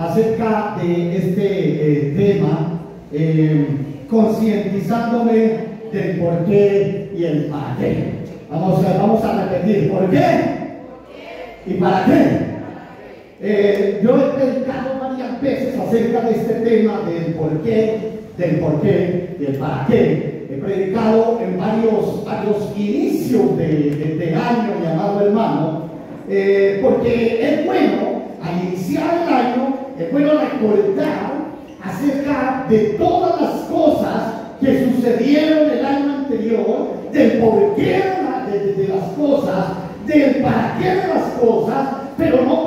acerca de este tema, concientizándome del por qué y el para qué. Vamos a repetir, ¿por qué? ¿Y para qué? Yo he predicado varias veces acerca de este tema del por qué y el para qué. He predicado en varios inicios de año, mi amado hermano, porque es bueno, al iniciar el año, es bueno recordar acerca de todas las cosas que sucedieron el año anterior, del por qué de las cosas, del para qué de las cosas, pero no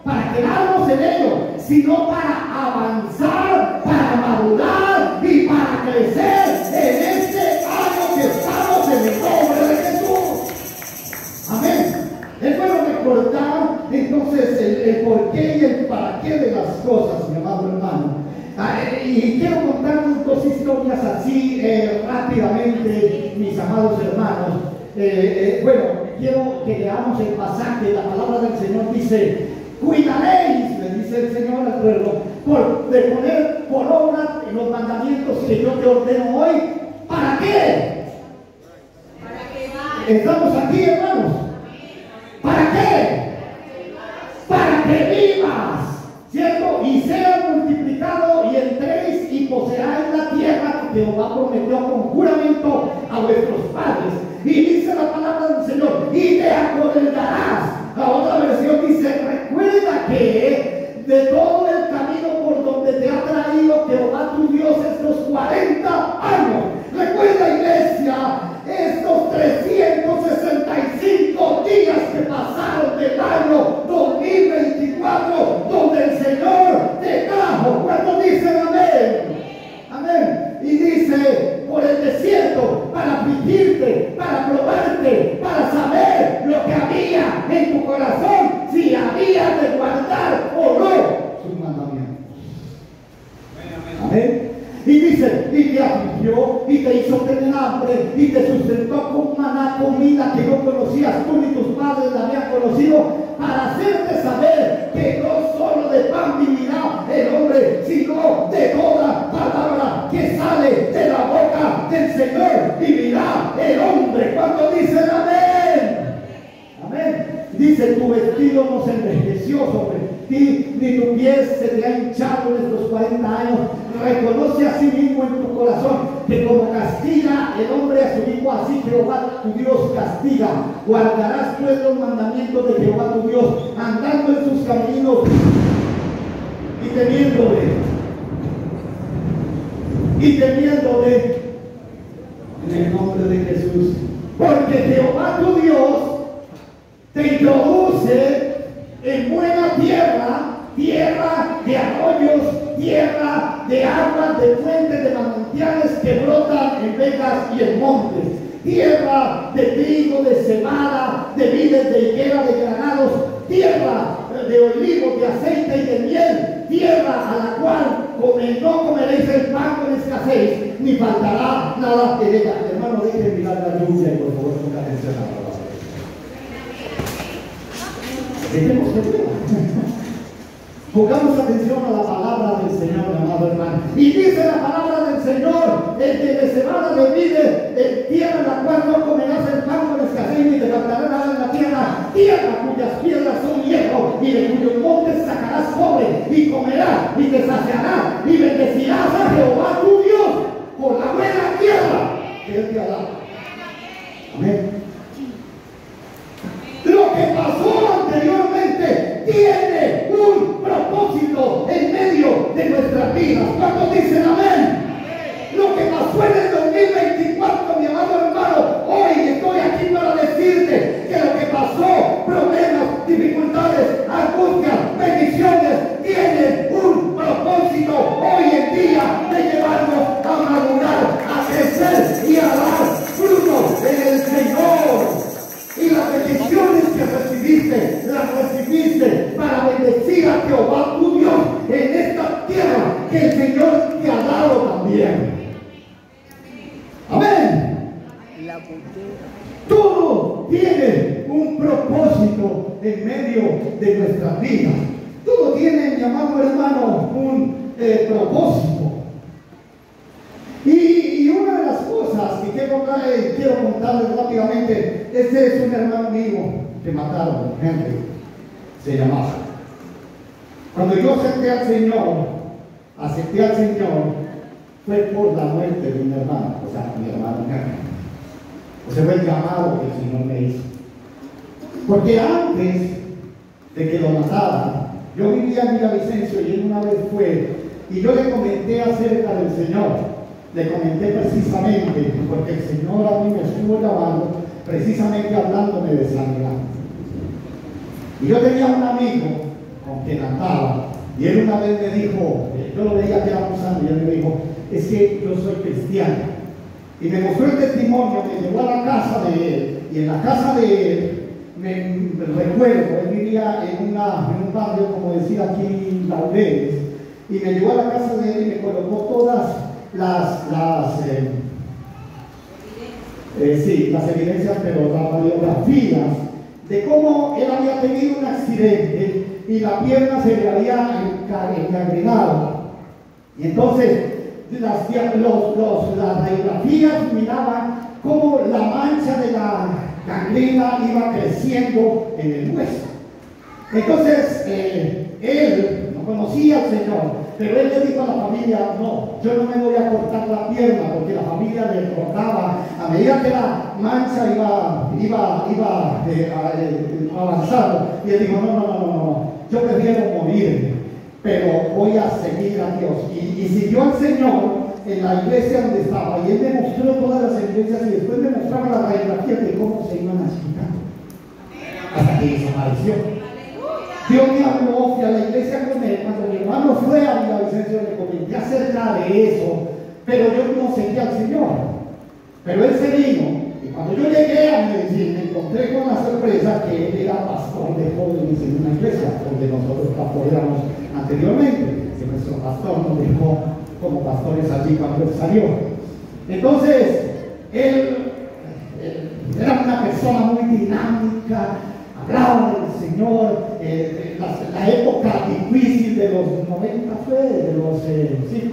para quedarnos en ello, sino para avanzar, para madurar y para crecer en este año que estamos en el nombre de Jesús. Amén. Es bueno recordar entonces el por qué y el para qué de las cosas, mi amado hermano. Y quiero contarles dos historias así rápidamente, mis amados hermanos. Bueno, quiero que leamos el pasaje. La palabra del Señor dice: cuidaréis, le dice el Señor al pueblo, de poner por obra los mandamientos que yo te ordeno hoy. ¿Para qué? ¿Estamos aquí, hermanos? ¿Para qué? Para que vivas, ¿cierto? Y seas multiplicado y entréis y poseáis la tierra que Jehová prometió con juramento a vuestros padres. Y dice la palabra del Señor: y te acordarás. La otra versión dice: recuerda que de todo el camino por donde te ha traído Jehová tu Dios estos 40 años. Recuerda, iglesia, estos 365 días que pasaron del año 2024, donde el Señor te trajo. ¿Cuántos dicen amén? Amén. Y dice: por el desierto, para afligirte, para probarte, para saber lo que había en tu corazón, si había de guardar o no sus mandamientos. Amén. Y dice: y te afligió, y te hizo tener hambre, y te sustentó con maná, comida que no conocías tú ni tus padres la habían conocido, para hacerte saber que no solo de pan vivirá el hombre, sino de toda palabra que sale de la boca del Señor vivirá el hombre. ¿Cuánto dicen amén? Amén. Dice: tu vestido no se envejeció sobre ti, ni tu piel se te ha hinchado en estos 40 años. Reconoce a sí mismo en tu corazón que como castiga el hombre a su hijo, así Jehová tu Dios castiga. Guardarás pues los mandamientos de Jehová tu Dios, andando en sus caminos y temiéndole en el nombre de Jesús. Porque Jehová tu Dios te introduce en buena tierra, tierra de arroyos, tierra de aguas, de fuentes, de manantiales que brotan en vegas y en montes, tierra de trigo, de cebada, de vides, de higuera, de granados, tierra de olivos, de aceite y de miel, tierra a la cual no comeréis el pan con escasez, ni faltará nada en ella. Hermano, dejen mirar la lluvia y por favor ponga atención a la palabra. Dejemos que llueva. Pongamos atención a la palabra del Señor, amado hermano. Y dice la palabra del Señor: el que de cebada de vide, tierra en la cual no comerás el pan con escasez, ni te faltará nada en la tierra, tierra cuyas piedras son hierro, y de cuyos montes sacarás cobre, y comerás, y te saciarás, y bendecirás a Jehová tu Dios por la buena tierra que Él te ha dado. Amén. Lo que pasó anteriormente tiene un propósito en medio de nuestras vidas. ¿Cuántos dicen amén? Lo que pasó en el 2024, mi amado hermano, hoy estoy aquí para decirte que lo que pasó, problemas, dificultades, angustias, bendiciones, tiene un propósito hoy en día de llevarnos a madurar, a crecer y a dar frutos en el Señor. Y las bendiciones que recibiste, las recibiste para bendecir a Jehová tu Dios en esta tierra que el Señor te ha dado también. Amén. Todo tiene un propósito en medio de nuestras vidas. Todo tiene, mi amado hermano, propósito. Y una de las cosas que quiero contarles rápidamente, este es un hermano mío que mataron, Henry, se llamaba. Cuando yo acepté al Señor, fue por la muerte de un hermano, o sea, mi hermano Henry. Ese fue el llamado que el Señor me hizo. Porque antes de que lo mataran, yo vivía en Villavicencio y él una vez fue, y yo le comenté acerca del Señor. Le comenté precisamente, porque el Señor a mí me estuvo llamando, precisamente hablándome de sanidad. Y yo tenía un amigo con quien andaba, y él una vez me dijo, yo lo veía que era muy sano, y él me dijo, es que yo soy cristiano. Y me mostró el testimonio, me llevó a la casa de él, y en la casa de él, me recuerdo, él vivía en un barrio, como decía aquí, Laureles, y me llevó a la casa de él y me colocó todas las evidencias, pero las radiografías de cómo él había tenido un accidente y la pierna se le había encangrenado. Y entonces las radiografías miraban cómo la mancha de la gangrena iba creciendo en el hueso. Entonces él no conocía al Señor, pero él le dijo a la familia, no, yo no me voy a cortar la pierna, porque la familia le cortaba a medida que la mancha iba avanzando. Y él dijo, no, yo prefiero morir, pero voy a seguir a Dios. Y siguió al Señor en la iglesia donde estaba, y él me mostró todas las evidencias y después me mostraba la radiografía de cómo se iban agitando hasta que desapareció. Dios me habló, fui a la iglesia con él. Cuando mi hermano fue a Villavicencio, le comenté acerca de eso, pero yo no seguía al Señor. Pero él se vino, y cuando yo llegué a Medellín, me encontré con la sorpresa que él era pastor de jóvenes en una iglesia donde nosotros éramos anteriormente, que nuestro pastor nos dejó como pastores allí cuando él salió. Entonces, él era una persona muy dinámica, hablaba del Señor. La época difícil de los 90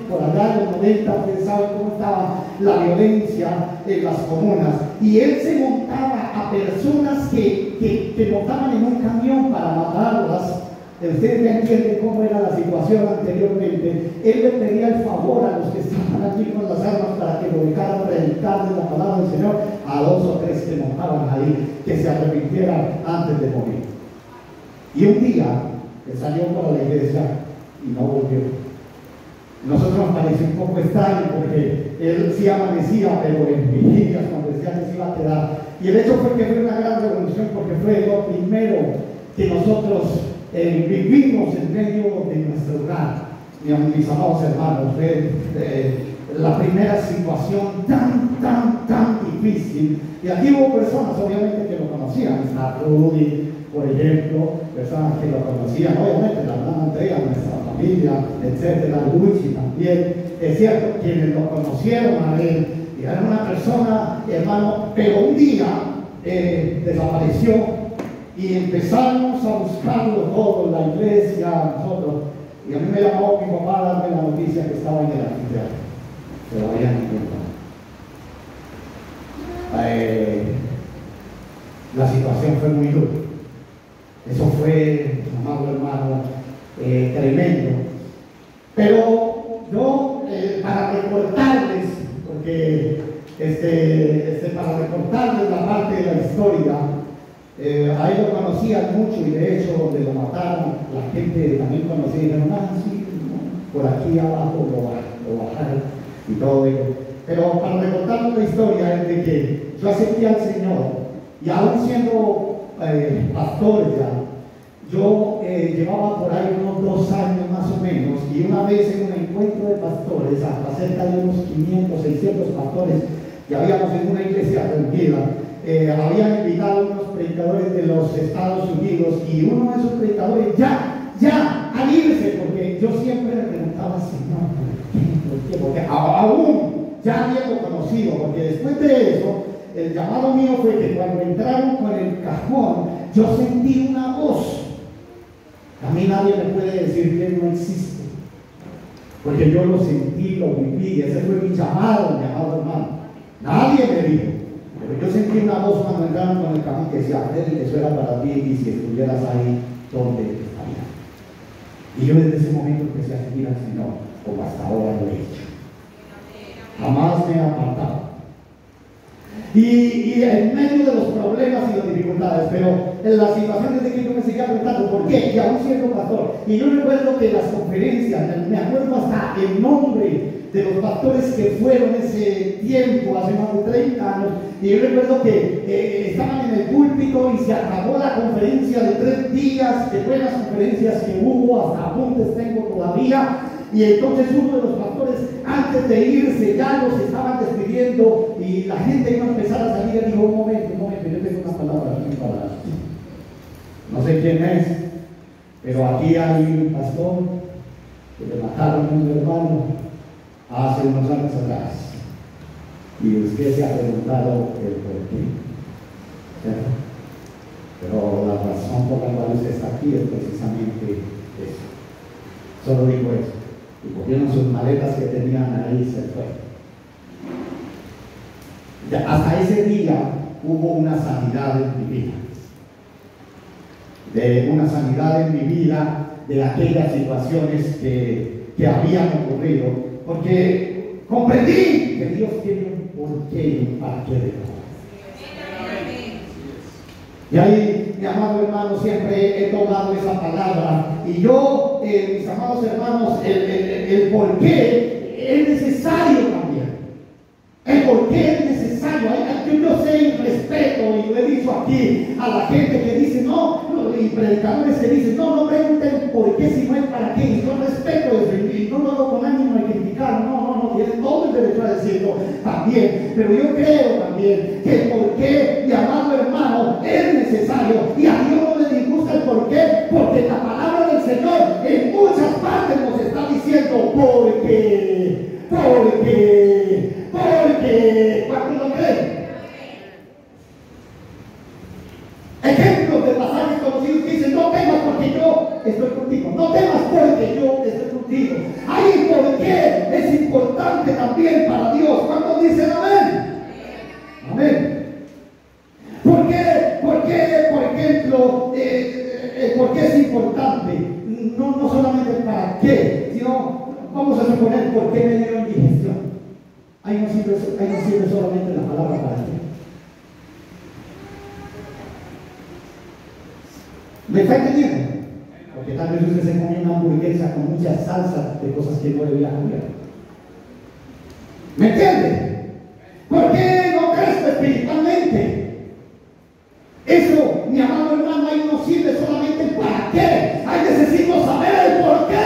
por allá de los 90, ustedes saben cómo estaba la violencia en las comunas, y él se montaba a personas que montaban en un camión para matarlas. Ustedes ya entienden cómo era la situación anteriormente. Él le pedía el favor a los que estaban allí con las armas para que lo dejaran predicar de la palabra del Señor a 2 o 3 que montaban ahí, que se arrepintieran antes de morir. Y un día él salió para la iglesia y no volvió. Nosotros nos pareció un poco extraño porque él sí amanecía, pero en vigilias cuando decía que se iba a quedar. Y el hecho fue que fue una gran revolución, porque fue lo primero que nosotros vivimos en medio de nuestro hogar. Mis amados hermanos, fue la primera situación tan difícil. Y aquí hubo personas obviamente que lo conocían, a Rudy, por ejemplo, personas que lo conocían, obviamente la hermana Andrea, nuestra familia, etcétera, Luchi también, es cierto, quienes lo conocieron a él, y era una persona, hermano, pero un día desapareció, y empezamos a buscarlo todo en la iglesia, nosotros, y a mí me llamó mi papá a darme la noticia que estaba en el anfiteatro, se lo habían encontrado. La situación fue muy dura. Eso fue, amado hermano, tremendo. Pero yo, para recordarles, porque para recordarles la parte de la historia, a él lo conocían mucho, y de hecho donde lo mataron, la gente también conocía y dijeron, sí, por aquí abajo lo bajaron y todo ello. Pero para recordarles la historia es de que yo acepté al Señor, y aún siendo pastor ya, yo llevaba por ahí unos 2 años más o menos, y una vez en un encuentro de pastores, hasta cerca de unos 500, 600 pastores que habíamos en una iglesia reunida, habían invitado unos predicadores de los Estados Unidos, y uno de esos predicadores ya, al irse, porque yo siempre me preguntaba, Señor, ¿por qué? Porque aún ya había conocido, porque después de eso, el llamado mío fue que cuando entraron con el cajón, yo sentí una voz. A mí nadie me puede decir que no existe. Porque yo lo sentí, lo viví, ese fue mi llamado, mi amado hermano. Nadie me dijo, pero yo sentí una voz cuando entraron con el camión que decía, Freddy, eso era para ti, y si estuvieras ahí, ¿dónde estarías? Y yo desde ese momento empecé a seguir al Señor, como hasta ahora lo he hecho. Jamás me he apartado. Y en medio de los problemas y las dificultades, pero en las situaciones de que yo me seguía preguntando por qué, y aún siendo pastor, y yo recuerdo que las conferencias, me acuerdo hasta el nombre de los pastores que fueron ese tiempo, hace más de 30 años, y yo recuerdo que estaban en el púlpito y se acabó la conferencia de 3 días, de buenas conferencias que hubo, hasta apuntes tengo todavía. Y entonces uno de los pastores, antes de irse, ya los estaban despidiendo y la gente iba a empezar a salir. Y dijo, un momento, yo tengo una palabra aquí para... No sé quién es, pero aquí hay un pastor que le mataron a un hermano hace unos años atrás. Y usted se ha preguntado el por qué. ¿Cierto? Pero la razón por la cual usted está aquí es precisamente eso. Solo digo eso. Y cogieron sus maletas que tenían ahí y se fueron. Hasta ese día hubo una sanidad en mi vida. De una sanidad en mi vida de aquellas situaciones que habían ocurrido. Porque comprendí que Dios tiene un porqué y un para qué de todo. Y ahí, mi amado hermano, siempre he tomado esa palabra. Y yo, mis amados hermanos, el por qué es necesario también. El por qué es necesario. Yo sé y respeto, y lo he dicho aquí a la gente que dice, no, y predicadores que dicen, no pregunten por qué si no es para qué. Y yo respeto eso, y no lo hago con ánimo de criticar, no, tienen todo el derecho a decirlo también. Pero yo creo también que el por qué, mi amado hermano, es necesario. Y a Dios no le disgusta el por qué, porque la palabra del Señor en muchas partes nos está diciendo porque, ¿cuántos lo creen? Ejemplos de pasajes conocidos que dicen, no temas porque yo estoy contigo, no temas porque yo estoy contigo. Ahí por qué es importante también para Dios. ¿Cuántos dicen amén? Amén. ¿Por qué, por ejemplo, por qué es importante? No solamente para qué, sino vamos a suponer por qué me dio indigestión. Ahí no sirve solamente la palabra para qué. ¿Me está entendiendo? Porque tal vez usted se come una hamburguesa con mucha salsa de cosas que no debía comer. ¿Me entiende? ¿Por qué no crezco espiritualmente? Eso, mi amado hermano, ahí no sirve solamente para qué. Ahí necesito saber el por qué.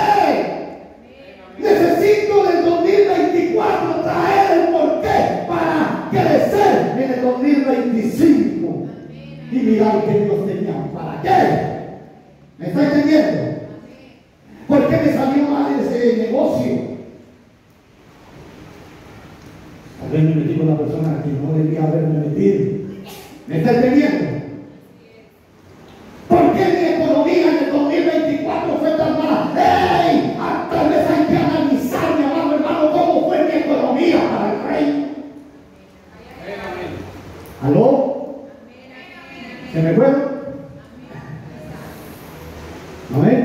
Necesito del 2024 traer el por qué para crecer en el 2025 y mirar que Dios tenía. ¿Para qué? ¿Me está entendiendo? ¿Por qué me salió mal ese negocio? Tal vez me metí con la persona que no debía haberme metido. ¿Me está entendiendo? ¿Por qué mi economía en el 2024 fue tan mala? ¡Ey! Tal vez hay que analizar, mi amado hermano, cómo fue mi economía para el rey. ¿Aló? ¿Se me fue? ¿Amén?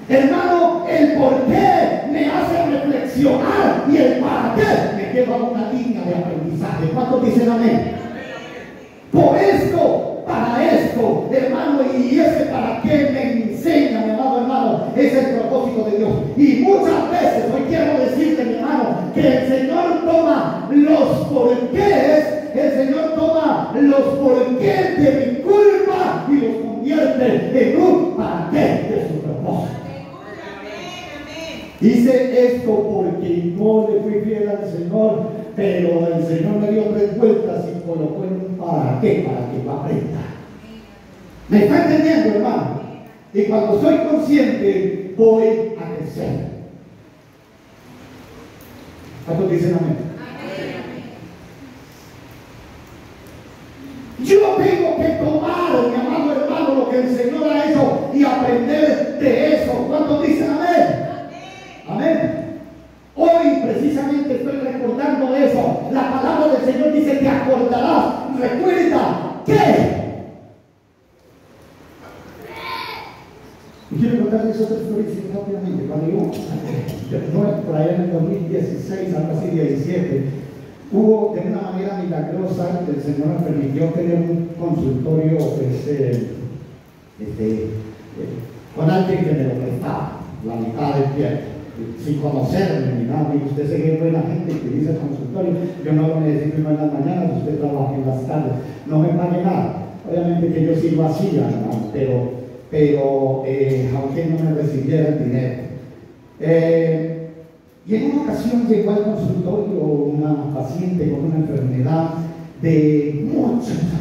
Hermano, el por qué me hace reflexionar y el para qué me lleva a una línea de aprendizaje. ¿Cuántos dicen amén? Por esto, para esto, hermano, y ese para qué me enseña, mi amado hermano, es el propósito de Dios. Y muchas veces, hoy quiero decirte, mi hermano, que el Señor toma los porqués, el Señor toma los porqués de mi culpa y los convierte en un para qué de su propósito. Hice esto porque no le fui fiel al Señor, pero el Señor me dio 3 vueltas y colocó en un para qué, para que lo aprenda. ¿Me está entendiendo, hermano? Y cuando soy consciente, voy a crecer. ¿Cuántos dicen amén? Yo tengo que tomar, mi amado hermano, lo que el Señor ha hecho y aprender de eso. ¿Cuántos dicen amén? Amén. otra historia rápidamente. Cuando yo, por allá en el 2016, algo así, 17, hubo de una manera milagrosa, el Señor me permitió tener un consultorio con alguien que me lo prestaba, la mitad del tiempo, sin conocerme ni nada. Y usted se ve buena gente que dice consultorio, yo no lo necesito en las mañanas, usted trabaja en las tardes, no me pague nada. Obviamente que yo sí lo hacía, hermano, pero aunque no me recibiera el dinero. Y en una ocasión llegó al consultorio una paciente con una enfermedad de muchos años.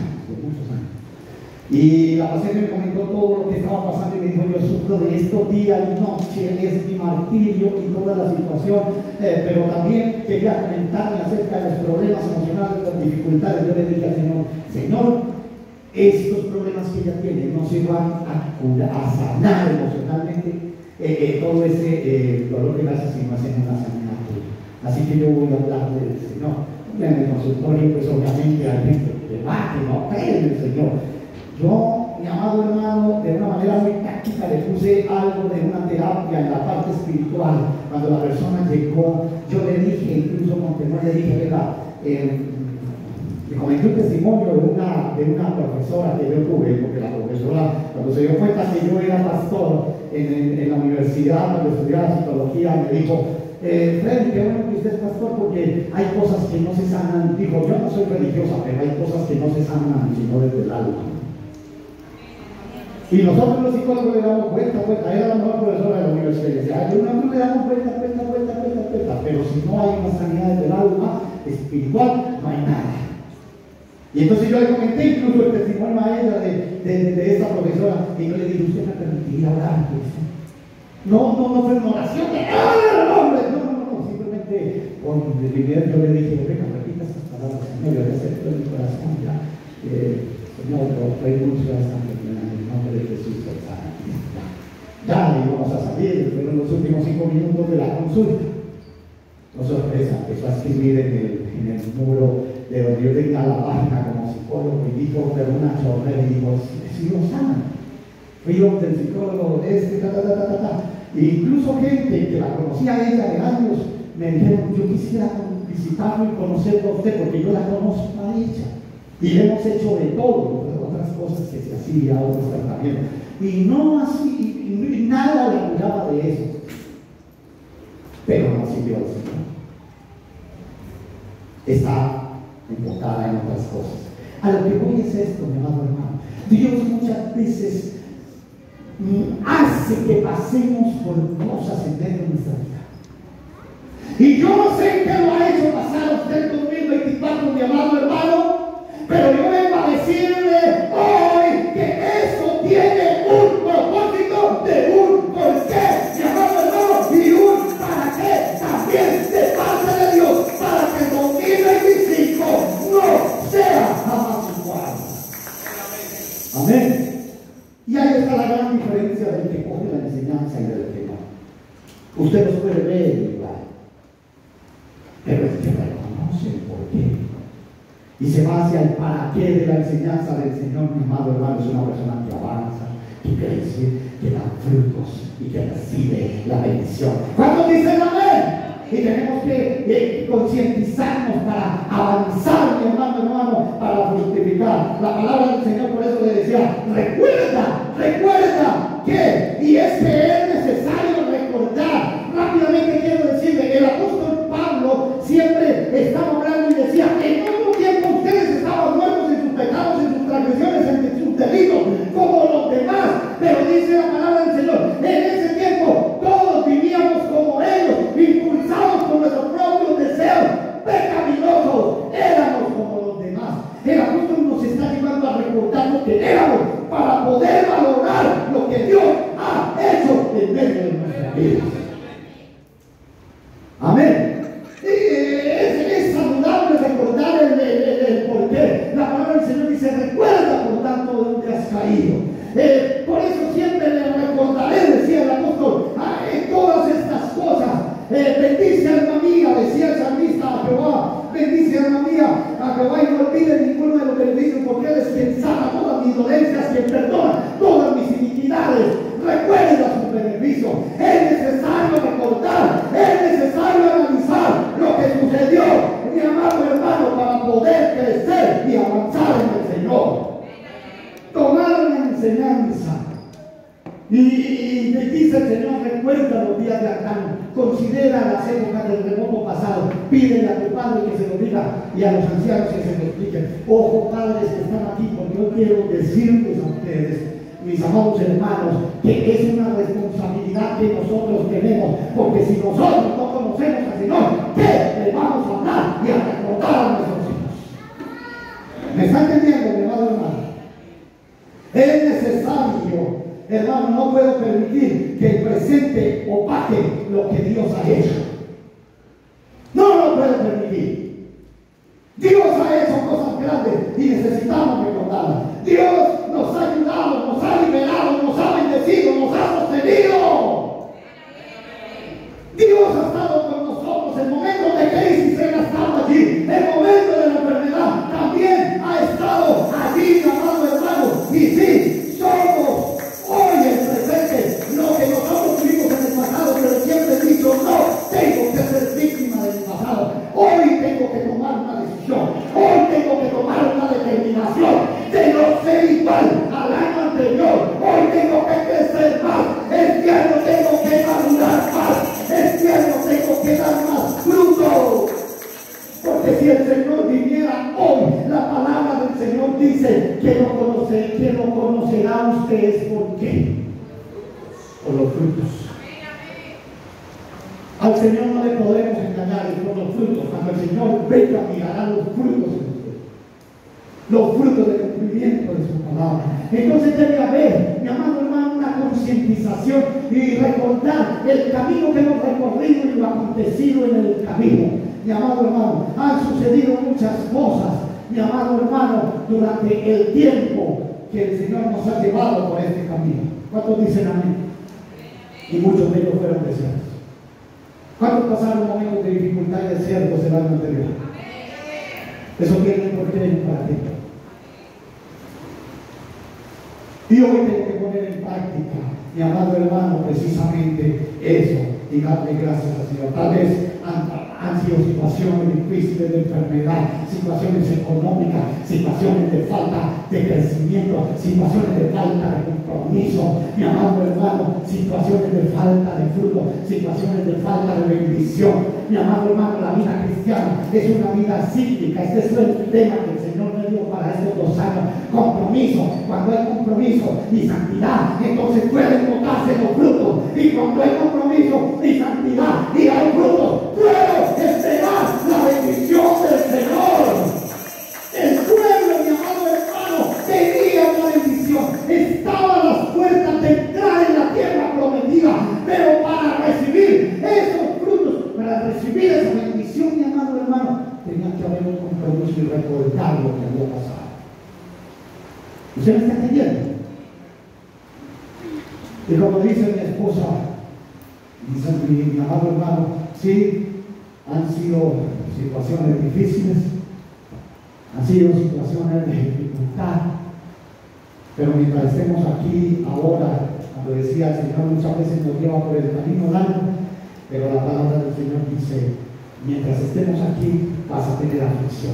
Y la paciente me comentó todo lo que estaba pasando y me dijo: yo sufro de esto día y noche, es mi martirio y toda la situación, pero también quería comentarme acerca de los problemas emocionales, las dificultades. Yo le dije al Señor, estos problemas que ella tiene no se van a sanar emocionalmente, todo ese dolor que hace, sino hacen una sanidad tuya. Así que yo voy a hablar del Señor. En el consultorio, pues obviamente hay gente que va, que no cree en el Señor. Yo, mi amado hermano, de una manera muy práctica le puse algo de una terapia en la parte espiritual. Cuando la persona llegó, yo le dije, incluso con temor, le dije, ¿verdad? Le comenté un testimonio de una profesora que yo tuve, porque la profesora, cuando se dio cuenta que yo era pastor en la universidad, cuando estudiaba psicología, me dijo: Freddy, qué bueno que usted es pastor, porque hay cosas que no se sanan. Dijo: yo no soy religiosa, pero hay cosas que no se sanan sino desde el alma. Y nosotros los psicólogos le damos vuelta, era la mejor profesora de la universidad. Y decía: no le damos vuelta, pero si no hay una sanidad del alma espiritual, no hay nada. Y entonces yo le comenté incluso el testimonio a ella de esta profesora, y yo le dije: ¿usted me permitiría orar? No fue una oración de no, simplemente con debilidad yo le dije: venga, repita estas palabras, Señor, yo le acepto en mi corazón ya. Señor, renuncio a esta enfermedad en el nombre de Jesús. Ya íbamos a salir, fueron los últimos 5 minutos de la consulta. No sorpresa, empezó a escribir en el muro de donde yo tenía la página como psicólogo, y dijo, pero una chorrera, y dijo: sí, lo saben. Fui donde el psicólogo incluso gente que la conocía a ella de años me dijeron: yo quisiera visitarlo y conocerlo a usted, porque yo la conozco a ella y le hemos hecho de todo, otras cosas que se hacía, otros tratamientos, y no así, y nada la curaba de eso, pero no sirvió al Señor. Está enfocada en otras cosas. A lo que voy es esto, mi amado hermano. Dios muchas veces hace que pasemos por cosas en medio de nuestra vida. Y yo no sé qué lo ha hecho pasar a usted 2024, mi amado hermano, pero yo vengo a decirle hoy que eso tiene un propósito, de un porqué, mi amado hermano, y un para qué también de parte de Dios, para que el 2025 no sea jamás igual. Amén. Y ahí está la gran diferencia del que coge la enseñanza y del que no. Usted los puede ver igual, pero es que reconoce el porqué y se va hacia el para qué de la enseñanza del Señor. Mi amado hermano, es una persona que avanza, que crece, que da frutos y que recibe la bendición. ¿Cuántos dicen amén? Y tenemos que concientizarnos para avanzar, mi hermano, para fructificar. La palabra del Señor por eso le decía: recuerda que, y es que es necesario recordar. Rápidamente quiero decirle que el apóstol Pablo siempre estaba hablando y decía: en otro tiempo ustedes estaban muertos en sus pecados, en sus transgresiones, en sus delitos, como los demás. Pero dice la palabra del Señor: en ese tiempo todos vivíamos como ellos, impulsados por nuestros propios deseos pecaminosos, éramos como los demás. El apóstol nos está llevando a recordar lo que éramos, para poder valorar lo que Dios ha hecho en medio de nuestra vida. Amén. Es saludable recordar el porqué. La palabra del Señor dice: recuerda por tanto de dónde has caído. Por eso siempre le recordaré, decía el apóstol, en todas estas cosas. Bendice, alma mía, decía el salmista, a Jehová. Bendice, alma mía, a Jehová, y no olvides ninguno de los beneficios, porque Él es quien sana todas mis dolencias, quien perdona todas mis iniquidades. Recuerda sus beneficios. hizo. Es necesario recordar, es necesario analizar lo que sucedió, mi amado hermano, para poder crecer y avanzar en el Señor. Tomar una enseñanza. Y me dice el Señor, recuerda los días de Adán, considera las épocas del remoto pasado, pídele a tu padre que se lo diga y a los ancianos que se lo expliquen. Ojo, padres que están aquí, porque yo quiero decirles a ustedes, mis amados hermanos, que es una responsabilidad que nosotros tenemos, porque si nosotros no conocemos al Señor, ¿qué le vamos a hablar y a recordar a nuestros hijos? ¿Me está entendiendo, mi amado hermano? Es necesario, hermano, no puedo permitir que el presente opaque lo que Dios ha hecho. No lo puedo permitir. Dios ha hecho cosas grandes y necesitamos recordarlas. Dios nos ha ayudado, nos ha liberado, nos ha bendecido, nos ha sostenido. Dios ha estado con nosotros en momentos de crisis, Él ha estado allí. En momentos de la enfermedad también ha estado allí, amado hermano. Y sí, somos hoy el presente lo que nosotros tuvimos en el pasado, pero siempre he dicho, no tengo que ser víctima del pasado. Hoy tengo que tomar una decisión. Hoy tengo que tomar una determinación de no ser igual al año anterior. Hoy tengo que crecer más. Este año tengo que madurar más. Este año tengo que dar más fruto. Porque si el Señor viniera hoy, la palabra del Señor dice que lo conocerá ustedes. ¿Por qué? Por los frutos. Al Señor no le podremos engañar por los frutos. Cuando el Señor venga, mirará los frutos en usted. Los frutos del cumplimiento de su palabra. Entonces debe haber, mi amado hermano, una concientización y recordar el camino que hemos recorrido y lo acontecido en el camino. Mi amado hermano, han sucedido muchas cosas, mi amado hermano, durante el tiempo que el Señor nos ha llevado por este camino. ¿Cuántos dicen amén? Y muchos de ellos fueron desiertos. ¿Cuántos pasaron momentos de dificultad y desiertos el año anterior? Eso tiene por qué y para qué. Y hoy tengo que poner en práctica, mi amado hermano, precisamente eso y darle gracias al Señor. Tal vez han sido situaciones difíciles de enfermedad, situaciones económicas, situaciones de falta de crecimiento, situaciones de falta de compromiso, mi amado hermano, situaciones de falta de fruto, situaciones de falta de bendición. Mi amado hermano, la vida cristiana es una vida cíclica. Este es el tema que el Señor me dio para estos 2 años. Compromiso. Cuando hay compromiso y santidad, entonces pueden notarse los frutos. Y cuando hay compromiso y santidad y hay frutos, puedo esperar la bendición del Señor. El pueblo, mi amado hermano, tenía una bendición. Estaba a las puertas de entrar en la tierra prometida, pero para recibir esos frutos, para recibir esa bendición, mi amado hermano, tenía que haber un compromiso y recordar lo que había pasado. ¿Usted me está entendiendo? Y como dice mi esposa, dice mi amado hermano, sí, han sido situaciones difíciles, han sido situaciones de dificultad, pero mientras estemos aquí ahora, como decía el Señor, muchas veces nos lleva por el camino largo, pero la palabra del Señor dice, mientras estemos aquí vas a tener aflicción.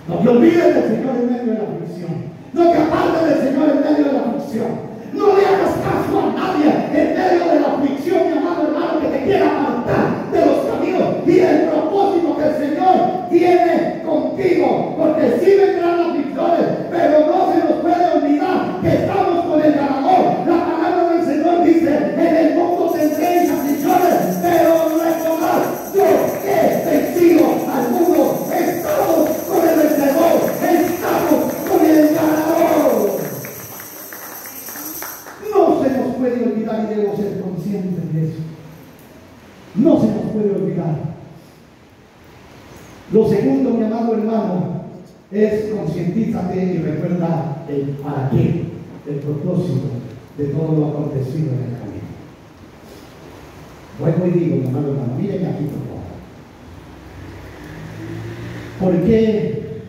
No te olvides del Señor en medio de la aflicción. No te apartes del Señor en medio de la aflicción. No le hagas caso a nadie en medio de la aflicción, mi amado hermano, que te quiera apartar de los caminos y del propósito que el Señor tiene contigo. Porque sí vendrán aflicciones, pero no se nos puede olvidar que estamos con el ganador. La palabra del Señor dice, en el mundo tendréis aflicciones, pero recordad, yo he vencido al mundo. Estamos con el vencedor, estamos con el ganador. No se nos puede olvidar y debo ser conscientes de eso. No se nos puede olvidar. Lo segundo, mi amado hermano, es concientízate y recuerda el para qué, el propósito de todo lo acontecido en el camino. Vuelvo y digo, mi amado hermano, miren aquí por favor. ¿Por qué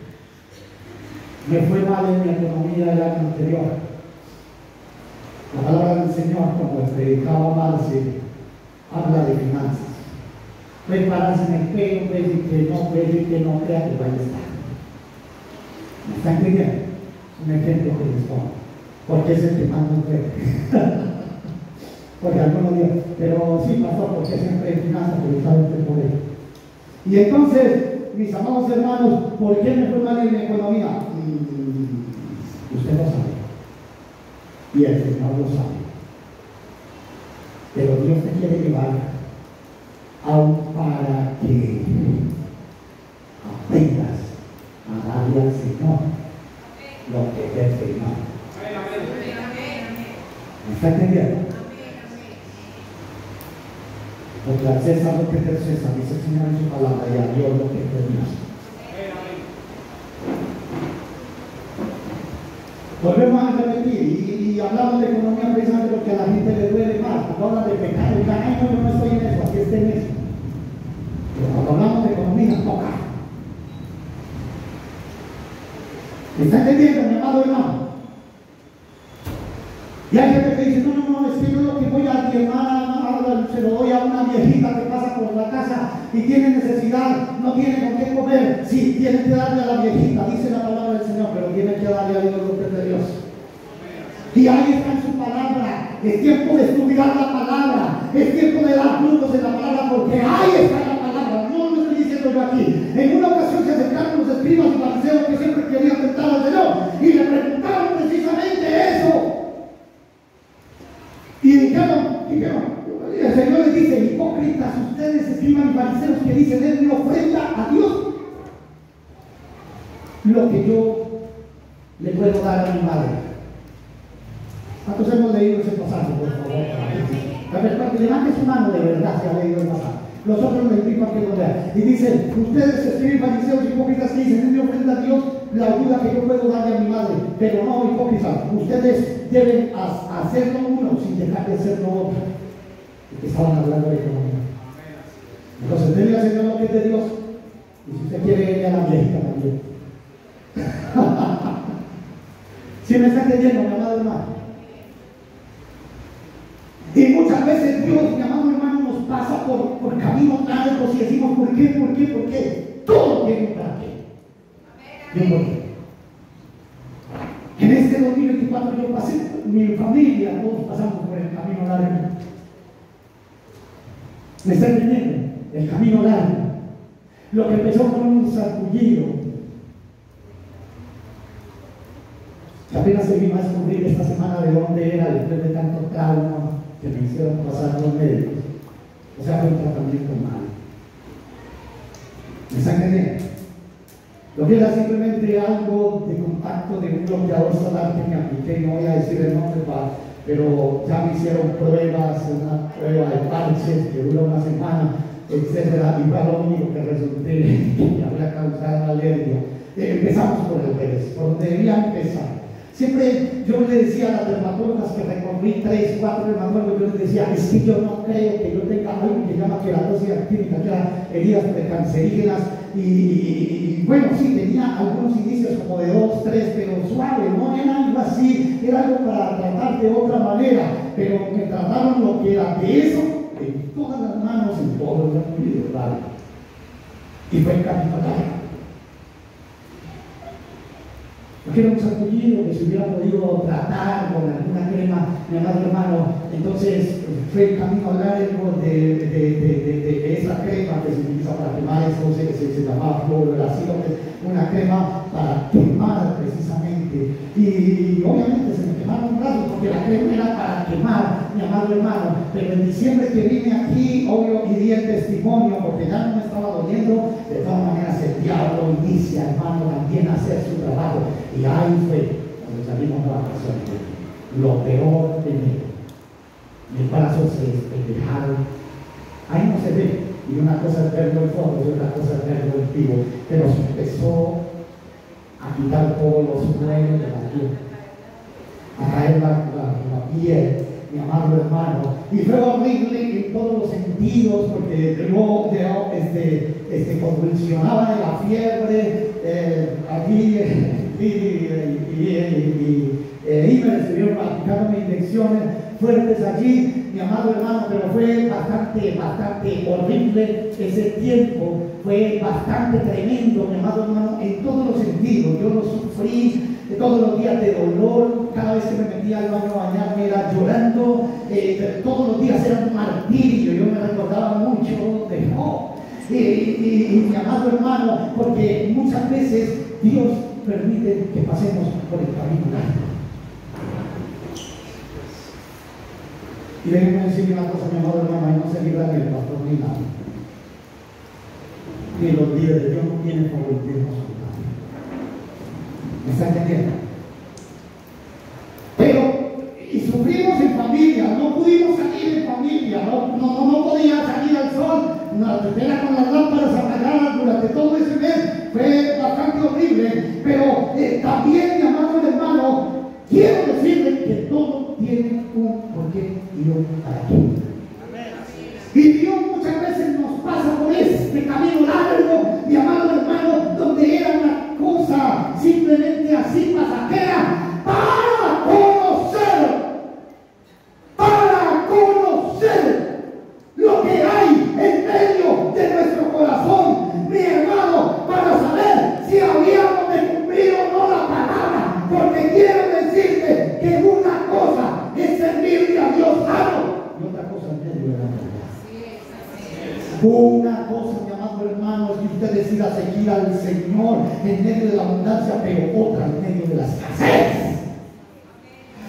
me fue mal en mi economía el año anterior? La palabra del Señor, como predicaba Marci, habla de finanzas. Puede pararse en el pelo, puede decir que no, puede decir que no, crea que va a estar. ¿Me están entendiendo? Es un ejemplo que les pongo. Porque es el que más no cree. Porque algunos dicen, pero sí, pastor, porque siempre hay finanzas, precisamente por ello. Y entonces, mis amados hermanos, ¿por qué me fue mal en mi economía? Usted lo sabe. Y el Señor lo sabe. Pero Dios te quiere llevar aún para que aprendas a darle al Señor lo que es el Señor. ¿Me está entendiendo? Porque al César lo que es del César, dice el Señor en su palabra, y a Dios lo que es de Dios. Volvemos a repetir y hablamos de economía precisamente porque a la gente le duele más. Cuando hablan de pecado, y ay, no, yo no estoy en eso, aquí estoy en eso. Pero cuando hablamos de economía, toca. ¿Me está entendiendo, mi amado hermano? Y hay gente que dice, no, es que yo lo que voy a diezmar, se lo doy a una viejita que pasa por la casa y tiene necesidad, no tiene con qué comer. Sí, tiene que darle a la viejita, dice la palabra del Señor, pero tiene que darle a Dios lo que es de Dios. Y ahí está en su palabra. Es tiempo de estudiar la palabra, es tiempo de dar frutos en la palabra, porque ahí está la palabra. No lo estoy diciendo yo aquí. En una ocasión se acercaron los escribas y fariseos que siempre querían tentar al Señor y le preguntaron precisamente eso. Y dijeron, el Señor les dice, hipócritas, ustedes escriban y fariseos que dicen, él me ofrenda a Dios lo que yo le puedo dar a mi madre. ¿Cuántos hemos leído ese pasaje, por favor? Levante su mano de verdad si ha leído el pasaje. Los otros le explico a que lo vean. Y dice, ustedes escriben fariseos y hipócritas que dicen, él me ofrenda a Dios la ayuda que yo puedo darle a mi madre. Pero no, hipócritas, ustedes deben hacerlo uno sin dejar de hacerlo otro. Porque estaban hablando de economía. Entonces, denle al Señor lo que es de Dios. Y si usted quiere, denle a la viejita también. ¿Sí me está entendiendo, mi amado hermano? Y muchas veces Dios, mi amado hermano, nos pasa por caminos largos y decimos, ¿por qué? ¿Por qué? ¿Por qué? Todo tiene un para qué. ¿Por qué? En este 2024 yo pasé, mi familia, todos pasamos por el camino largo. ¿Me está entendiendo? El camino largo. Lo que empezó con un sarpullido, que apenas se vino a descubrir esta semana de dónde era después de tanto trauma que me hicieron pasar los médicos. O sea, fue un tratamiento malo. ¿Me está entendiendo? Lo que era simplemente algo de contacto de un bloqueador solar que me apliqué, no voy a decir el nombre, pero ya me hicieron pruebas, una prueba de parches que duró una semana, etcétera, y fue lo único que resulté que me había causado alergia. Empezamos por el revés, por donde debía empezar. Siempre yo le decía a las dermatólogas que recorrí 3, 4 dermatólogos, yo les decía, es que yo no creo que yo tenga algo que llama queratosis actínica, que eran heridas precancerígenas, y bueno, sí, tenía algunos indicios como de 2, 3, pero suave, no era algo así, era algo para tratar de otra manera, pero me trataron lo que era de eso, en todas las manos, en todo el fluido, ¿vale? Y fue el camino largo. Porque era un sarpullido que se hubiera podido tratar con alguna crema, mi amado hermano. Entonces fue el camino largo de esa crema que se utiliza para quemar eso, se llamaba fluorouracilo, una crema para quemar precisamente. Y obviamente se me quemaron los brazos porque la crema era para quemar, mi amado hermano. Pero en diciembre que vine aquí, obvio, y di el testimonio porque ya no me estaba doliendo. De todas maneras, el diablo inicia, hermano, también a hacer su trabajo. Y ahí fue cuando salimos de vacaciones. Lo peor de mí. Mis brazos se despejaron. Ahí no se ve. Y una cosa es verlo en fondo y otra cosa es verlo en vivo. Pero se empezó a quitar todos los huesos de la piel. A caer la piel, mi amado hermano. Y fue horrible en todos los sentidos porque luego convulsionaba de la fiebre. Aquí y me estuvieron aplicándome inyecciones. fuertes allí, mi amado hermano, pero fue bastante horrible ese tiempo, fue bastante tremendo, mi amado hermano, en todos los sentidos. Yo lo sufrí todos los días de dolor, cada vez que me metía al baño a bañarme era llorando, todos los días era un martirio. Yo me recordaba mucho de Job. Y mi amado hermano, porque muchas veces Dios permite que pasemos por el camino largo. Y déjenme decir una cosa, mi amado hermano, y no se libra ni el pastor ni nada, ni los líderes. Dios no tiene favoritismo sobre nadie. ¿Me está entendiendo? Pero, y sufrimos en familia, no pudimos salir en familia, no podía salir al sol, era con las lámparas apagadas durante todo ese mes, fue bastante horrible. Pero también, mi amado hermano, quiero decirle que todo tiene un porqué y un para qué. Y Dios muchas veces nos pasa por este camino largo, mi amado hermano, donde era una cosa simplemente así pasajera, para conocer lo que hay en medio de nuestro corazón, mi hermano, para saber si habíamos de cumplir o no la palabra. Porque quiero decirte que una cosa es servirle a Dios sano y otra cosa en medio de la verdad. Una cosa, mi amado hermano, es que usted decida seguir al Señor en medio de la abundancia, pero otra en medio de la escasez.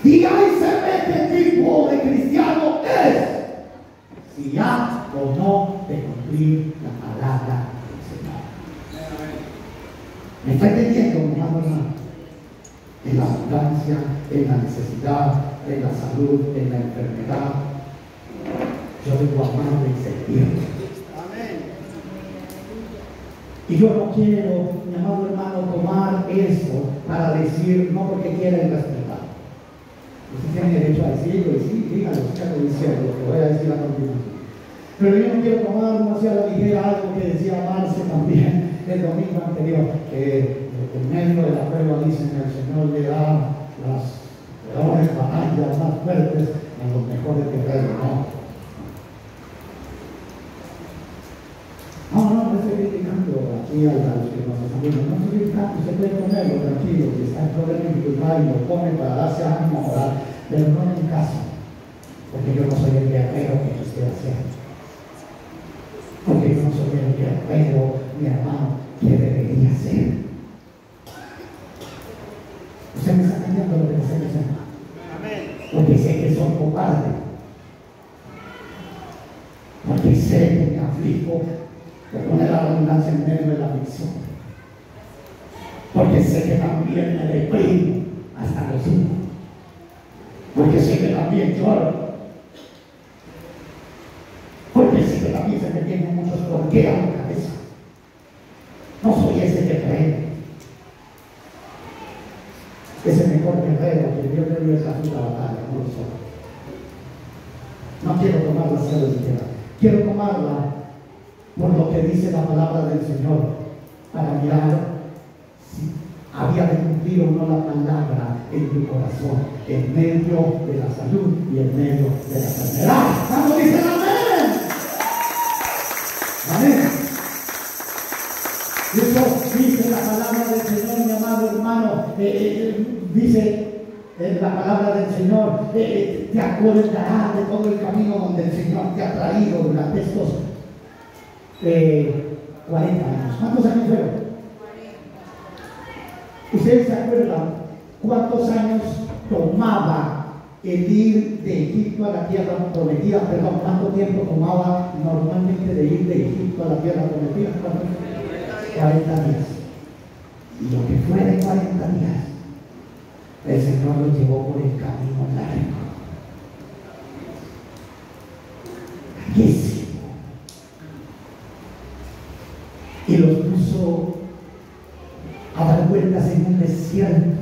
Y ahí se ve qué tipo de cristiano es, si ha o no de cumplir la palabra del Señor. ¿Me está entendiendo, mi amado hermano? En la abundancia, en la necesidad, en la salud, en la enfermedad, yo vengo a amarle y servirle. Y yo no quiero, mi amado hermano, tomar eso para decir, no porque quiera el respetar. Usted tiene derecho a decirlo, y sí, dígalo, usted lo diciendo, lo que voy a decir a continuación. Pero yo no quiero tomar hacia la ligera algo que decía Marce también el domingo anterior, que en medio de la prueba dicen que el Señor le da las peores batallas más fuertes a los mejores guerreros. No estoy criticando aquí a los que nos están viendo, no estoy criticando, usted puede comerlo tranquilo, que está en problema en y lo come para darse ánimo a orar, pero no en mi caso, porque yo no soy el guerrero que usted hace, porque yo no soy el guerrero, mi hermano, que debería ser. Usted me está entendiendo lo que le estoy diciendo. Porque sé que soy cobarde, porque sé que me aflijo, perdone la redundancia, en medio de la aflicción, porque sé que también me deprimo hasta los hijos, porque sé que también lloro, porque sé que también se me tienen muchos porqué a la cabeza. No soy ese que cree, ese mejor guerrero que Dios le dio esa justa batalla, no lo soy. No quiero tomarla hacia la ligera, quiero tomarla por lo que dice la palabra del Señor, para mirar si había de cumplir o no la palabra en tu corazón, en medio de la salud y en medio de la enfermedad. ¿Cuándo dicen amén? Amén. Y eso dice la palabra del Señor, mi amado hermano, dice la palabra del Señor, te acordarás de todo el camino donde el Señor te ha traído durante estos 40 años. ¿Cuántos años fueron? ¿Ustedes se acuerdan cuántos años tomaba el ir de Egipto a la tierra prometida? Perdón, ¿cuánto tiempo tomaba normalmente de ir de Egipto a la tierra prometida? 40 días. Y lo que fue de 40 días, el Señor lo llevó por el camino largo. Larguísimo. Y los puso a dar vueltas en un desierto,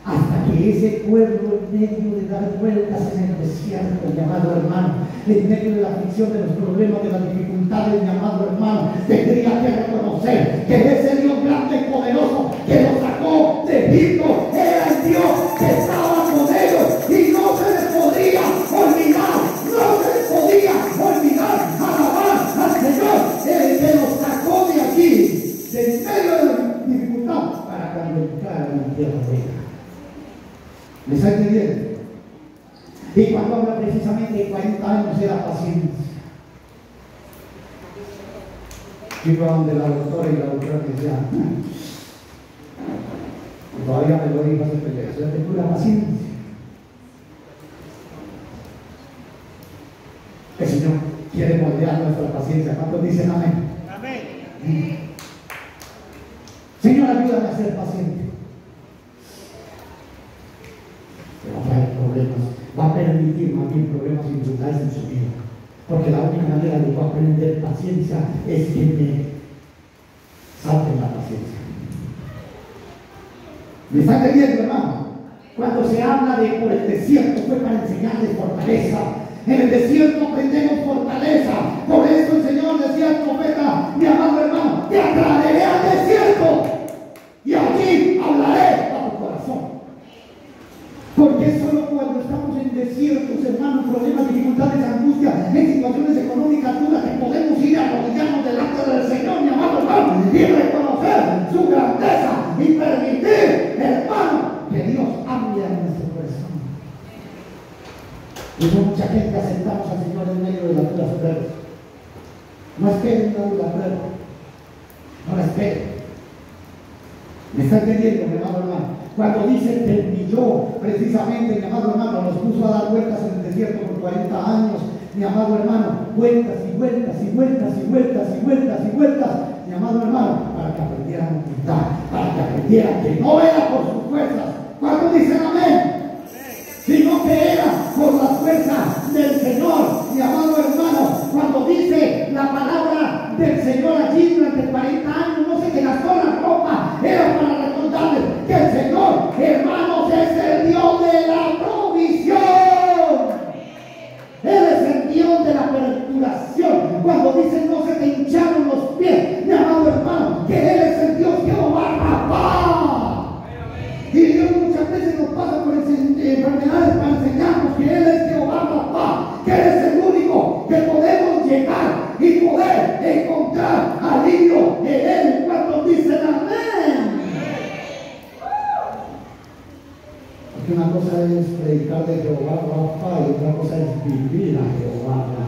hasta que ese pueblo, en medio de dar vueltas en el desierto, mi amado hermano, en medio de la aflicción, de los problemas, de las dificultades, mi amado hermano, tendría que reconocer que ese Dios grande y poderoso que los sacó de Egipto era el Dios que estaba con ellos, y no se les podría ¿Me está entendiendo? Y cuando habla precisamente de 40 años era paciencia. Iba donde la doctora y la doctora me decía, todavía me lo dijo hace peleas, yo tengo la paciencia. El Señor quiere moldear nuestra paciencia. ¿Cuántos dicen amén? Amén. Señor, ayúdame a ser paciente. Pero va a traer problemas, va a permitir más bien problemas y dificultades en su vida. Porque la única manera de yo aprender paciencia es que me salten la paciencia. ¿Me está entendiendo, hermano? Cuando se habla de por el desierto fue para enseñarles fortaleza. En el desierto aprendemos fortaleza. Por eso el Señor decía al profeta, mi amado hermano, te atraeré al desierto y allí hablaré a tu corazón. Porque solo cuando estamos en desiertos, hermanos, problemas, dificultades, angustias, en situaciones económicas duras, que podemos ir a arrodillarnos delante del Señor, mi amado hermano, y reconocer su grandeza y permitir, hermano, que Dios hable a nuestro corazón. Y mucha gente aceptamos al Señor en medio de las duras pruebas. No esperen una dura prueba. No la esperen. ¿Me está entendiendo, mi amado hermano? Cuando dice que humilló, precisamente, mi amado hermano, nos puso a dar vueltas en el desierto por 40 años, mi amado hermano, vueltas y vueltas y vueltas y vueltas y vueltas y vueltas, mi amado hermano, para que aprendieran a humildad, para que aprendieran que no era por sus fuerzas. ¿Cuántos dicen amén? Sino que era por la fuerza del Señor, mi amado hermano. Cuando dice la palabra del Señor allí durante 40 años, no se gastó la ropa, era para recordarles que el Señor, hermanos, es el Dios de la provisión. Él es el Dios de la perduración. Cuando dice no se te hincharon los pies, mi amado hermano, que Él es el Dios Jehová Rapha. Y Dios muchas veces nos pasa por enfermedades para enseñarnos que Él es Jehová Rapha, que Él es el único que podemos llegar y poder encontrar alivio en Él. Cuando dicen amén. Porque una cosa es predicar de Jehová Rapha y otra cosa es vivir a Jehová Rapha.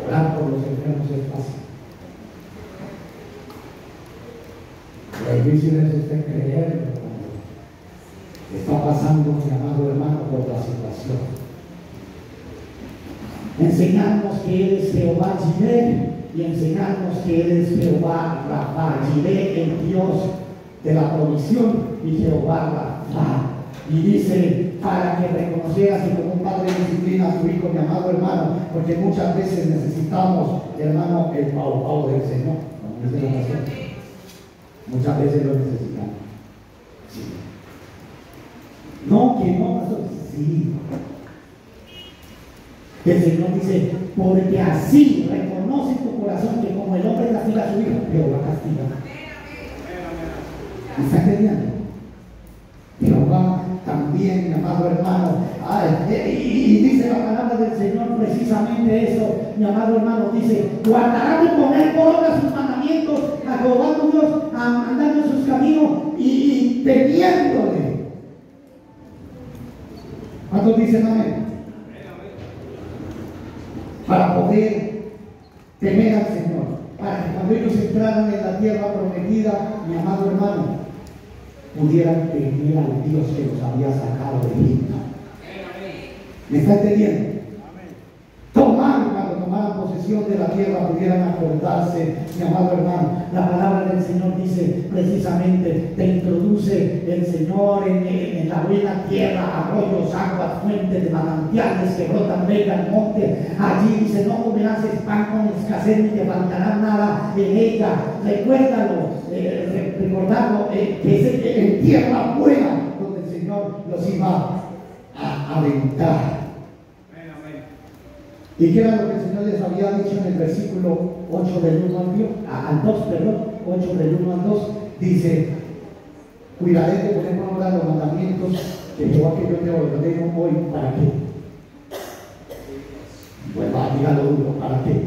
Orar por los enfermos es fácil. Lo difícil es usted creer que está pasando, mi amado hermano, por la situación. Enseñarnos que Él es Jehová Jireh y enseñarnos que Él es Jehová Rapha. Jireh, el Dios de la provisión, y Jehová Rapha. Y dice, para que reconocieras y como un padre disciplina a su hijo, mi amado hermano, porque muchas veces necesitamos, hermano, el pau del Señor. Como dice la oración. Muchas veces lo necesitamos. Sí. No, que no, pastor. Sí. El Señor dice, porque así reconoce en tu corazón que como el hombre castiga a su hijo, Jehová castiga. ¿Me está entendiendo? Jehová también, mi amado hermano. Y dice la palabra del Señor precisamente eso, mi amado hermano. Dice, guardará de poner por obra sus mandamientos a Jehová tu Dios, andando en sus caminos y temiéndole. ¿Cuántos dicen amén? Para poder temer al Señor, para que cuando ellos entraran en la tierra prometida, mi amado hermano, pudieran temer al Dios que los había sacado de Egipto. ¿Me está entendiendo? Cuando tomaran posesión de la tierra, pudieran acordarse, mi amado hermano. La palabra del Señor dice precisamente, te introduce el Señor en la buena tierra, arroyos, aguas, fuentes de manantiales que brotan venga al monte. Allí dice, no comerás pan con escasez ni te faltará nada en ella. Recuérdalo, recordarlo, que es en tierra buena donde el Señor los iba a aventar. ¿Y qué era lo que el Señor les había dicho en el versículo 8 del 1 al 2, perdón, 8 del 1 al 2? Dice, cuidaré de poner por obra los mandamientos que Jehová que yo te ordeno hoy. ¿Para qué? Pues va, dígalo duro, ¿para qué?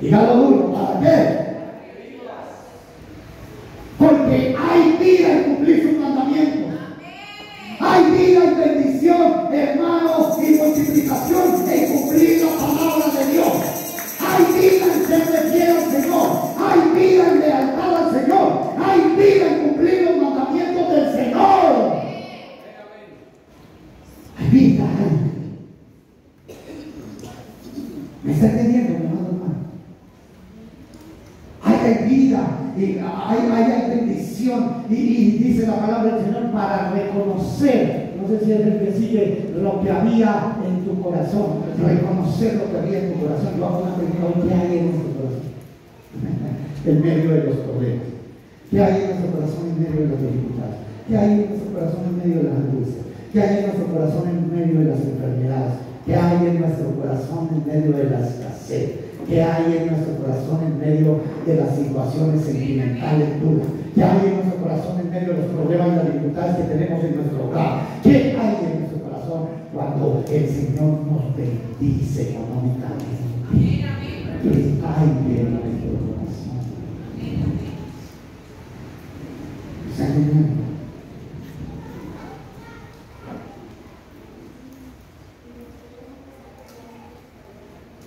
Dígalo duro, ¿para qué? Porque ¿Me está entendiendo, mi amado hermano? Hay vida, y hay bendición, y dice la palabra del Señor para reconocer, no sé si es el que sigue, lo que había en tu corazón, reconocer lo que había en tu corazón. Yo hago una pregunta: ¿qué hay en nuestro corazón? En medio de los problemas. ¿Qué hay en nuestro corazón en medio de las dificultades? ¿Qué hay en nuestro corazón en medio de las angustias? ¿Qué hay en nuestro corazón en medio de las enfermedades? ¿Qué hay en nuestro corazón en medio de la escasez? ¿Qué hay en nuestro corazón en medio de las situaciones sentimentales duras? ¿Qué hay en nuestro corazón en medio de los problemas y las dificultades que tenemos en nuestro hogar? ¿Qué hay en nuestro corazón cuando el Señor nos bendice económicamente? ¿Qué hay en nuestro corazón? ¿Está entendiendo?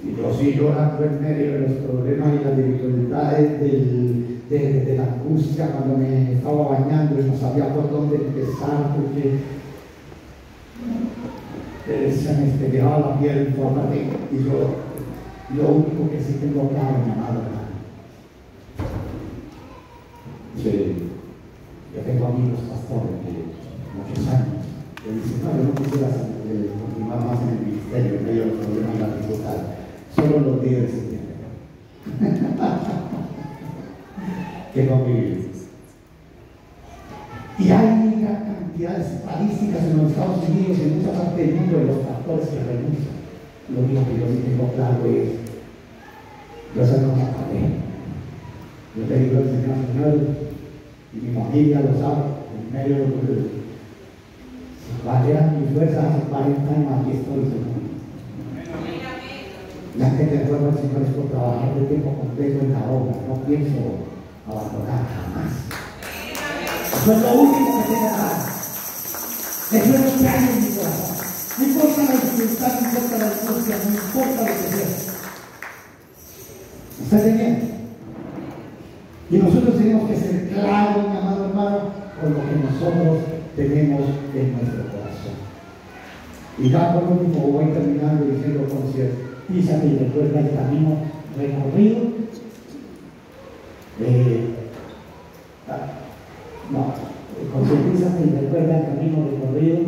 Y yo sigo llorando en medio de los problemas y las dificultades de la angustia, cuando me estaba bañando y no sabía por dónde empezar, porque se me despegaba la piel en forma de... Y yo, lo único que sí tengo claro, mi amado hermano, yo tengo amigos pastores de muchos años que dicen: no, yo no quisiera continuar más en el ministerio en medio de los problemas y las dificultades. Solo los líderes entienden que convivir. Y hay gran cantidad de estadísticas en los Estados Unidos y en muchas partes del mundo de los pastores que renuncian. Lo único que yo sí tengo claro es: yo soy como Jacobé. Yo te digo al Señor, y mi familia lo sabe, en medio de los... Si valieran mis fuerzas hace 40 años, aquí estoy, Señor. La gente que recuerda al Señor es por trabajar de tiempo completo en la obra. No pienso abandonar jamás. Eso es lo único que tengo acá. Eso es lo que hay en mi corazón. No importa la dificultad, no importa la angustia, no importa lo que sea. ¿Está entendiendo? Y nosotros tenemos que ser claros, mi amado hermano, con lo que nosotros tenemos en nuestro corazón. Y ya por último voy terminando diciendo con cierto. Písate y recuerda el camino recorrido. Concientízate y recuerda el camino recorrido.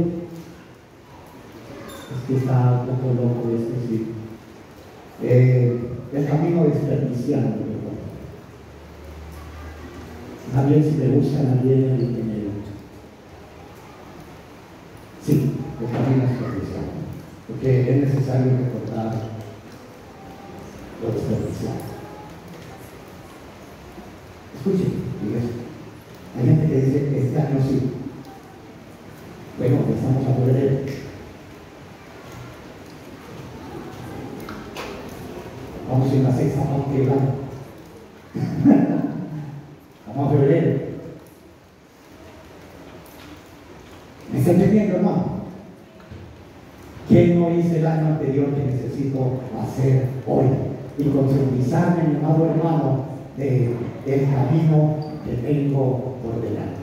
Es que está un poco loco esto, sí. El camino desperdiciado. También si te gusta también en el... Sí, el camino desperdiciado. Porque es necesario recordar lo desperdiciado. Escuchen, iglesia. Hay gente que dice que este año sí. Bueno, estamos a febrero. Vamos en la sexta parte del año. Vamos a febrero. ¿Me está entendiendo, hermano? ¿Qué no hice el año anterior que necesito hacer hoy? Y concientizarme, mi amado hermano, del camino que tengo por delante.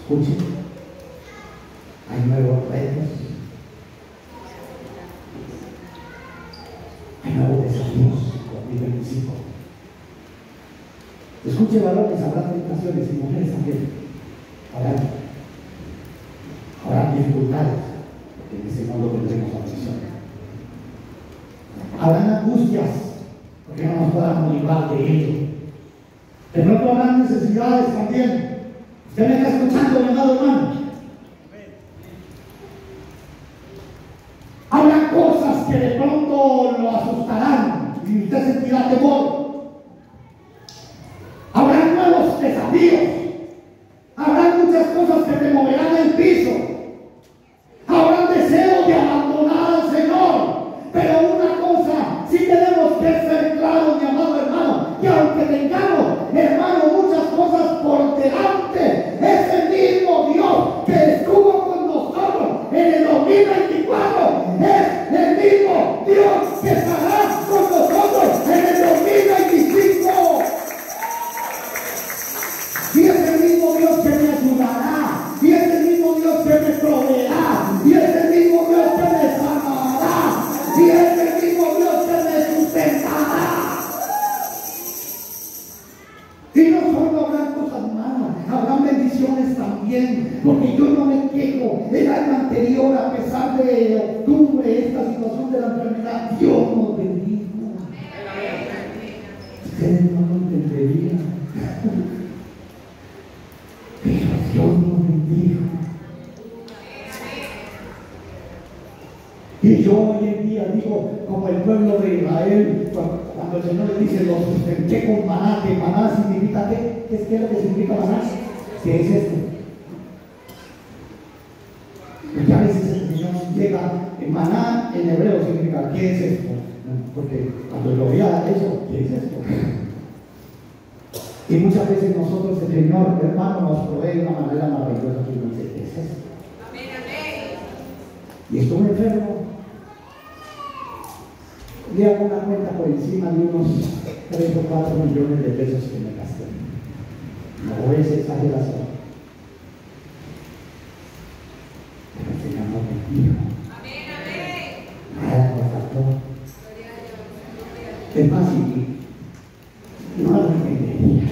Escuchen, hay nuevos retos, hay nuevos desafíos conmigo y mis hijos. Escuchen, varones, habrá tentaciones y mujeres también. Habrá dificultades, porque en ese mundo tendremos aflicción. Habrán angustias, porque no nos podamos librar de ello. De pronto habrán necesidades también. Usted me está escuchando, mi amado hermano. Habrá cosas que de pronto lo asustarán y usted sentirá temor. Habrá nuevos desafíos. Habrá muchas cosas que te moverán el piso. Habrá deseos de abandonar al Señor. Pero una cosa sí tenemos que ser claros, mi amado hermano, que aunque tengamos, hermano, muchas cosas por delante, es el mismo Dios que estuvo con nosotros en el 2024, es el mismo Dios que estará con nosotros en el 2025. Y es el mismo Dios que me ayudará, y es el mismo Dios que me proveerá, y es el mismo Dios que me sanará, de octubre, esta situación de la enfermedad, Dios nos bendijo. Ustedes no lo entenderían, pero Dios nos bendijo. Y yo hoy en día digo, como el pueblo de Israel, cuando el Señor le dice, los sustenté con maná, que maná significa ¿qué? ¿Qué es lo que significa maná? ¿Qué es esto? Porque a veces el Señor llega, maná en hebreo significa ¿qué es esto? Porque cuando yo veía eso, ¿qué es esto? Y muchas veces nosotros, el Señor, hermano, nos provee de una manera maravillosa que nos dice, ¿qué es esto? Amén, amén. Y estuve enfermo. Le hago una cuenta por encima de unos 3 o 4 millones de pesos que me gasté. No es exageración. Pero el Señor nos bendijo. Amén, amén. Nada nos faltó. Es más, y no lo entendería.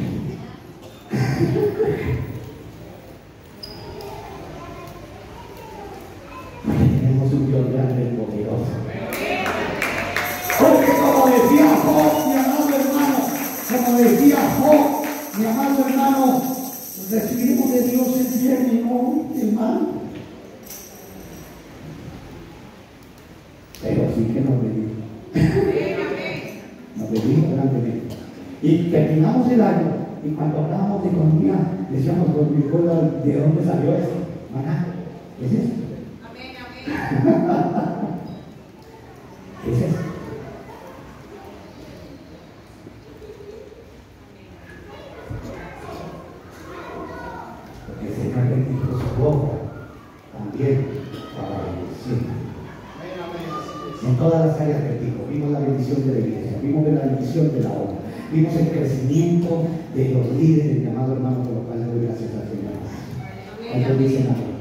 Tenemos un Dios grande y poderoso. Porque como decía Job, mi amado hermano, recibimos de Dios el bien y no el mal. Pero sí que nos bendijo. Nos bendijo grandemente. Y terminamos el año, y cuando hablábamos de economía, decíamos, ¿de dónde salió esto? Maná, ¿qué es esto? ¿Qué es esto? Porque el Señor bendijo su boca también para bendecir. En todas las áreas bendijo. Vimos la bendición de la iglesia, vimos la bendición de la obra, vimos el crecimiento de los líderes, mi amado hermano, por lo cual le doy gracias al Señor. ¿Cuántos dicen amén?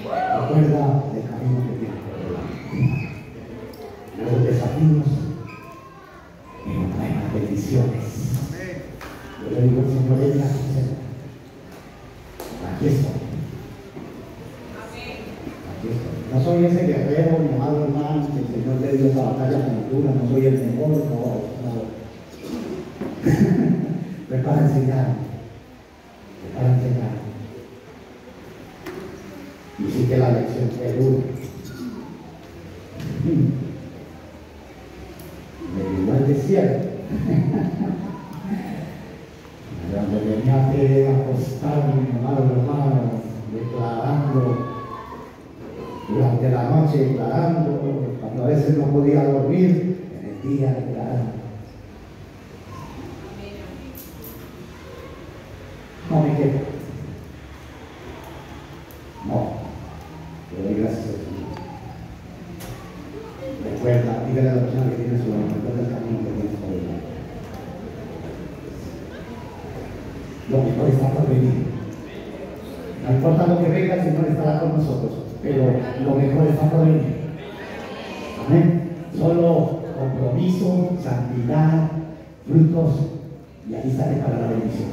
Recuerda el camino que tienes por delante. Los desafíos, pero traen bendiciones. Yo le digo, Señor, aquí estoy. No soy ese guerrero, mi amado hermano, que el Señor le dio esa batalla con dura, no soy el mejor, no. Pero para enseñar. Y sí que la lección fue dura. Me llevó al desierto. Donde venía que acostarme, mi amado hermano, declarando durante la noche, declarando, cuando a veces no podía dormir, en el día declarando. No me quedo. No. Le doy gracias al Señor. Recuerda, dígale a la persona que tiene su mano, recuerda el camino que tienes por delante. Lo mejor está por venir. No importa lo que venga, el Señor estará con nosotros, pero lo mejor está por venir. Amén. Solo compromiso, santidad, frutos, y ahí sale para la bendición.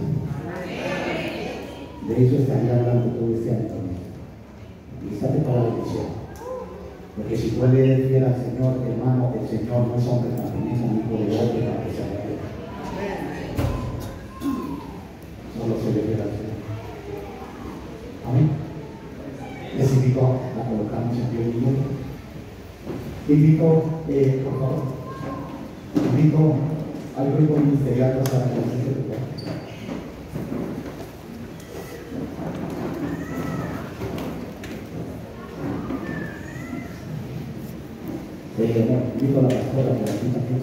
De eso estaría hablando todo este año también. Y sale para la bendición. Porque si tú le decir al Señor, hermano, el Señor no es hombre para que mismo ni hijo de hombre para que se arregle. Solo se le quiere al Señor. Amén. Les invito a colocarnos en pie un minuto. Invito, por favor, invito al grupo ministerial para que se prepare. Invito a la pastora por aquí también.